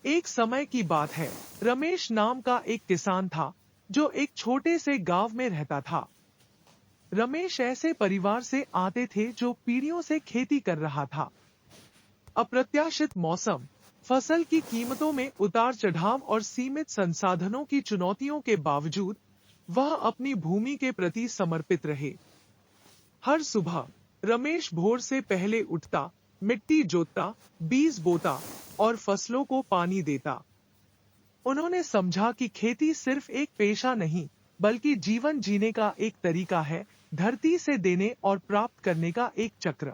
एक समय की बात है। रमेश नाम का एक किसान था जो एक छोटे से गांव में रहता था। रमेश ऐसे परिवार से आते थे जो पीढ़ियों से खेती कर रहा था। अप्रत्याशित मौसम, फसल की कीमतों में उतार चढ़ाव और सीमित संसाधनों की चुनौतियों के बावजूद वह अपनी भूमि के प्रति समर्पित रहे। हर सुबह रमेश भोर से पहले उठता, मिट्टी जोतता, बीज बोता और फसलों को पानी देता। उन्होंने समझा कि खेती सिर्फ एक पेशा नहीं, बल्कि जीवन जीने का एक तरीका है, धरती से देने और प्राप्त करने का एक चक्र।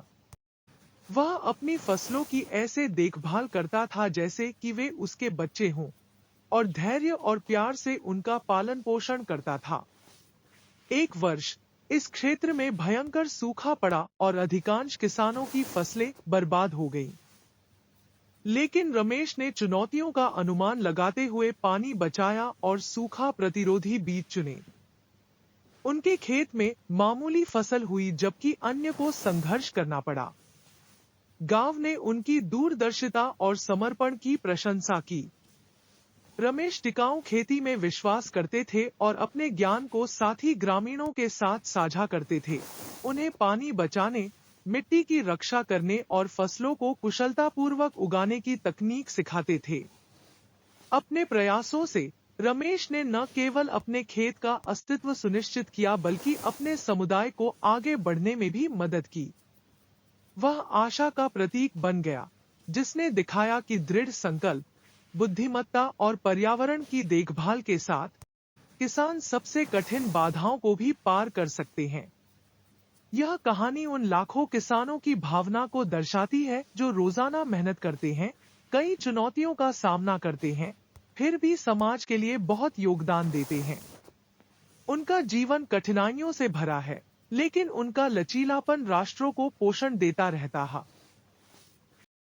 वह अपनी फसलों की ऐसे देखभाल करता था जैसे कि वे उसके बच्चे हों, और धैर्य और प्यार से उनका पालन पोषण करता था। एक वर्ष इस क्षेत्र में भयंकर सूखा पड़ा और अधिकांश किसानों की फसलें बर्बाद हो गईं। लेकिन रमेश ने चुनौतियों का अनुमान लगाते हुए पानी बचाया और सूखा प्रतिरोधी बीज चुने। उनके खेत में मामूली फसल हुई जबकि अन्य को संघर्ष करना पड़ा। गांव ने उनकी दूरदर्शिता और समर्पण की प्रशंसा की। रमेश टिकाऊ खेती में विश्वास करते थे और अपने ज्ञान को साथी ग्रामीणों के साथ साझा करते थे। उन्हें पानी बचाने, मिट्टी की रक्षा करने और फसलों को कुशलतापूर्वक उगाने की तकनीक सिखाते थे। अपने प्रयासों से रमेश ने न केवल अपने खेत का अस्तित्व सुनिश्चित किया बल्कि अपने समुदाय को आगे बढ़ने में भी मदद की। वह आशा का प्रतीक बन गया, जिसने दिखाया कि दृढ़ संकल्प, बुद्धिमत्ता और पर्यावरण की देखभाल के साथ किसान सबसे कठिन बाधाओं को भी पार कर सकते हैं। यह कहानी उन लाखों किसानों की भावना को दर्शाती है जो रोजाना मेहनत करते हैं, कई चुनौतियों का सामना करते हैं, फिर भी समाज के लिए बहुत योगदान देते हैं। उनका जीवन कठिनाइयों से भरा है, लेकिन उनका लचीलापन राष्ट्रों को पोषण देता रहता है।